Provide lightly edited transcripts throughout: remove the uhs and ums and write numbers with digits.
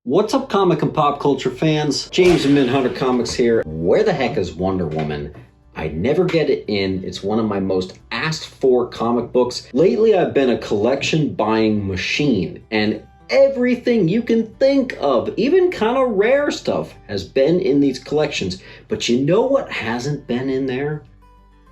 What's up, comic and pop culture fans? James and Minhunter Comics here. Where the heck is Wonder Woman? I never get it in. It's one of my most asked for comic books. Lately, I've been a collection buying machine, and everything you can think of, even kind of rare stuff, has been in these collections. But you know what hasn't been in there?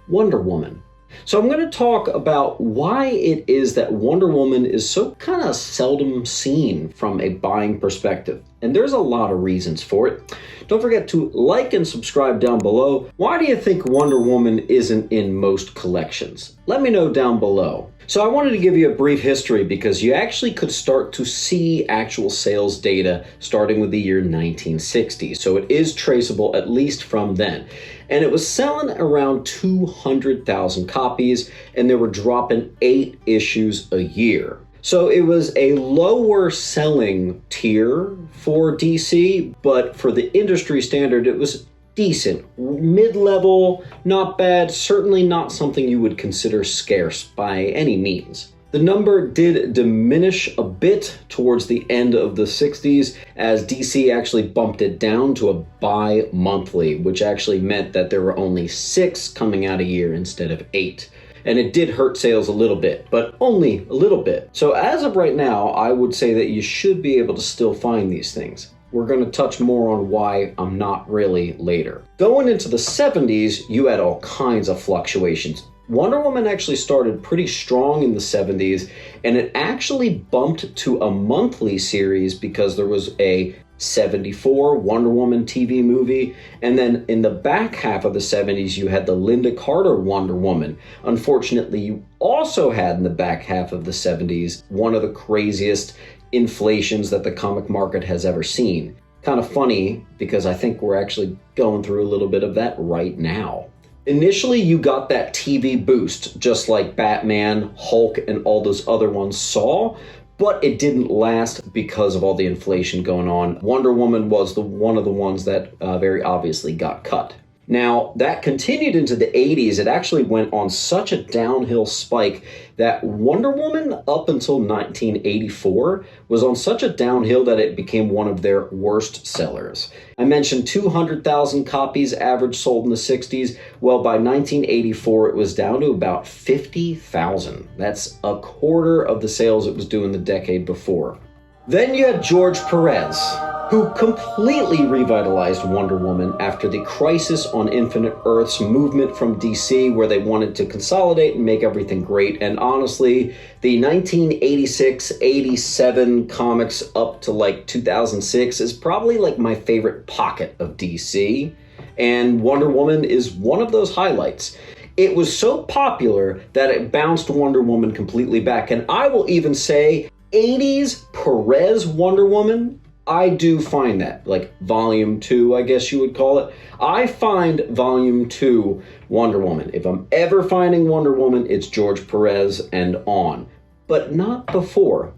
Wonder Woman. So I'm going to talk about why it is that Wonder Woman is so kind of seldom seen from a buying perspective. And there's a lot of reasons for it. Don't forget to like and subscribe down below. Why do you think Wonder Woman isn't in most collections? Let me know down below. So I wanted to give you a brief history because you actually could start to see actual sales data starting with the year 1960. So it is traceable at least from then. And it was selling around 200,000 copies, and they were dropping 8 issues a year. So it was a lower selling tier for DC, but for the industry standard, it was decent, mid-level, not bad, certainly not something you would consider scarce by any means. The number did diminish a bit towards the end of the 60s as DC actually bumped it down to a bi-monthly, which actually meant that there were only 6 coming out a year instead of 8. And it did hurt sales a little bit, but only a little bit. So as of right now, I would say that you should be able to still find these things. We're going to touch more on why I'm not really later. Going into the 70s, you had all kinds of fluctuations. Wonder Woman actually started pretty strong in the 70s, and it actually bumped to a monthly series because there was a 74 Wonder Woman TV movie, and then in the back half of the 70s you had the Linda Carter Wonder Woman. Unfortunately, you also had in the back half of the 70s one of the craziest inflations that the comic market has ever seen. Kind of funny because I think we're actually going through a little bit of that right now. Initially, you got that TV boost, just like Batman, Hulk, and all those other ones saw, but it didn't last because of all the inflation going on. Wonder Woman was one of the ones that very obviously got cut. Now, that continued into the 80s. It actually went on such a downhill spike that Wonder Woman, up until 1984, was on such a downhill that it became one of their worst sellers. I mentioned 200,000 copies average sold in the 60s. Well, by 1984, it was down to about 50,000. That's a quarter of the sales it was doing the decade before. Then you had George Perez, who completely revitalized Wonder Woman after the Crisis on Infinite Earths movement from DC, where they wanted to consolidate and make everything great. And honestly, the 1986-87 comics up to like 2006 is probably like my favorite pocket of DC. And Wonder Woman is one of those highlights. It was so popular that it bounced Wonder Woman completely back. And I will even say 80s Perez Wonder Woman, I do find that, like Volume 2, I guess you would call it. I find Volume 2 Wonder Woman. If I'm ever finding Wonder Woman, it's George Perez and on, but not before.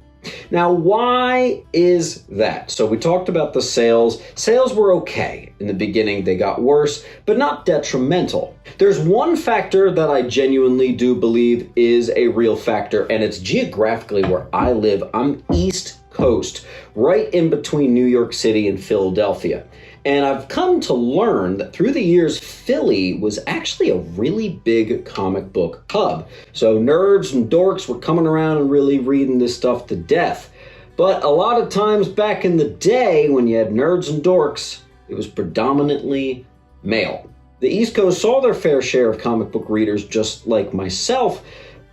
Now, why is that? So we talked about the sales. Sales were okay. In the beginning, they got worse, but not detrimental. There's one factor that I genuinely do believe is a real factor, and it's geographically where I live. I'm East Coast, right in between New York City and Philadelphia. And I've come to learn that through the years, Philly was actually a really big comic book hub. So nerds and dorks were coming around and really reading this stuff to death. But a lot of times back in the day, when you had nerds and dorks, it was predominantly male. The East Coast saw their fair share of comic book readers, just like myself,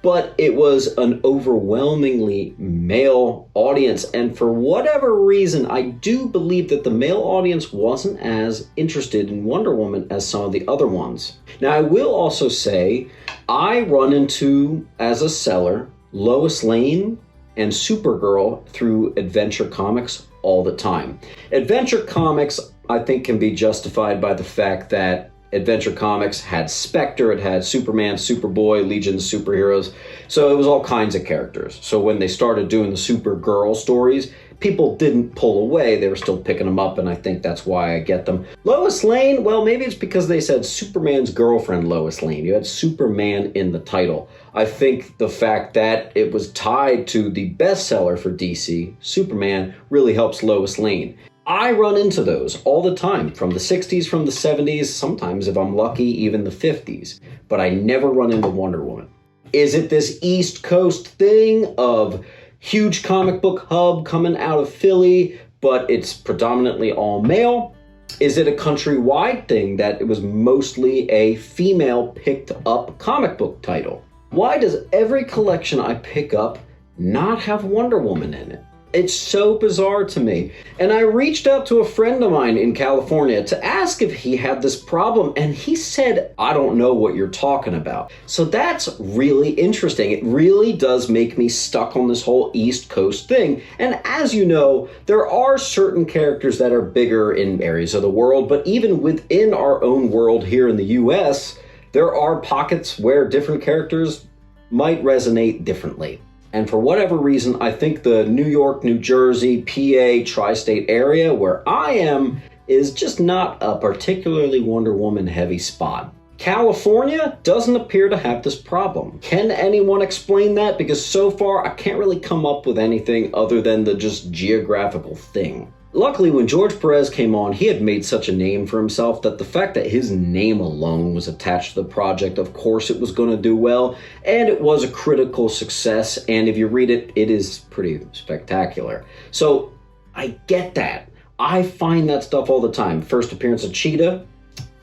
but it was an overwhelmingly male audience. And for whatever reason, I do believe that the male audience wasn't as interested in Wonder Woman as some of the other ones. Now, I will also say, I run into, as a seller, Lois Lane and Supergirl through Adventure Comics all the time. Adventure Comics, I think, can be justified by the fact that Adventure Comics had Spectre, it had Superman, Superboy, Legion of Superheroes, so it was all kinds of characters. So when they started doing the Supergirl stories, people didn't pull away. They were still picking them up, and I think that's why I get them. Lois Lane, well, maybe it's because they said Superman's girlfriend, Lois Lane. You had Superman in the title. I think the fact that it was tied to the bestseller for DC, Superman, really helps Lois Lane. I run into those all the time, from the 60s, from the 70s, sometimes if I'm lucky, even the 50s. But I never run into Wonder Woman. Is it this East Coast thing of huge comic book hub coming out of Philly, but it's predominantly all male? Is it a countrywide thing that it was mostly a female picked up comic book title? Why does every collection I pick up not have Wonder Woman in it? It's so bizarre to me. And I reached out to a friend of mine in California to ask if he had this problem, and he said, I don't know what you're talking about. So that's really interesting. It really does make me stuck on this whole East Coast thing. And as you know, there are certain characters that are bigger in areas of the world, but even within our own world here in the US, there are pockets where different characters might resonate differently. And for whatever reason, I think the New York, New Jersey, PA, tri-state area where I am is just not a particularly Wonder Woman heavy spot. California doesn't appear to have this problem. Can anyone explain that? Because so far, I can't really come up with anything other than the just geographical thing. Luckily, when George Perez came on, he had made such a name for himself that the fact that his name alone was attached to the project, of course it was going to do well, and it was a critical success, and if you read it, it is pretty spectacular. So, I get that. I find that stuff all the time. First appearance of Cheetah,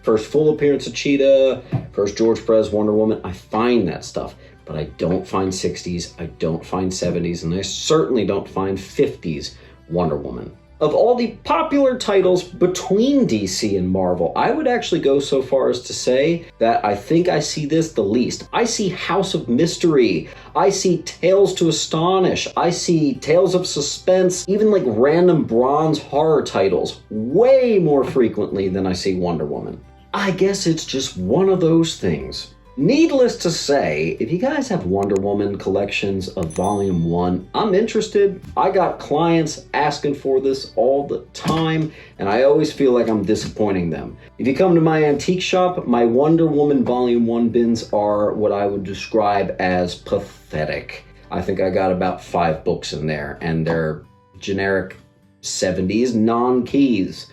first full appearance of Cheetah, first George Perez Wonder Woman, I find that stuff. But I don't find 60s, I don't find 70s, and I certainly don't find 50s Wonder Woman. Of all the popular titles between DC and Marvel, I would actually go so far as to say that I think I see this the least. I see House of Mystery, I see Tales to Astonish, I see Tales of Suspense, even like random bronze horror titles way more frequently than I see Wonder Woman. I guess it's just one of those things. Needless to say, if you guys have Wonder Woman collections of Volume 1, I'm interested. I got clients asking for this all the time, and I always feel like I'm disappointing them. If you come to my antique shop, my Wonder Woman Volume 1 bins are what I would describe as pathetic. I think I got about 5 books in there, and they're generic 70s non-keys.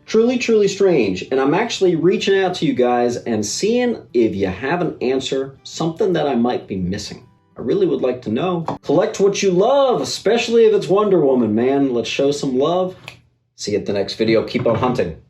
Truly, truly strange, and I'm actually reaching out to you guys and seeing if you have an answer, something that I might be missing. I really would like to know. Collect what you love, especially if it's Wonder Woman, man. Let's show some love. See you at the next video. Keep on hunting.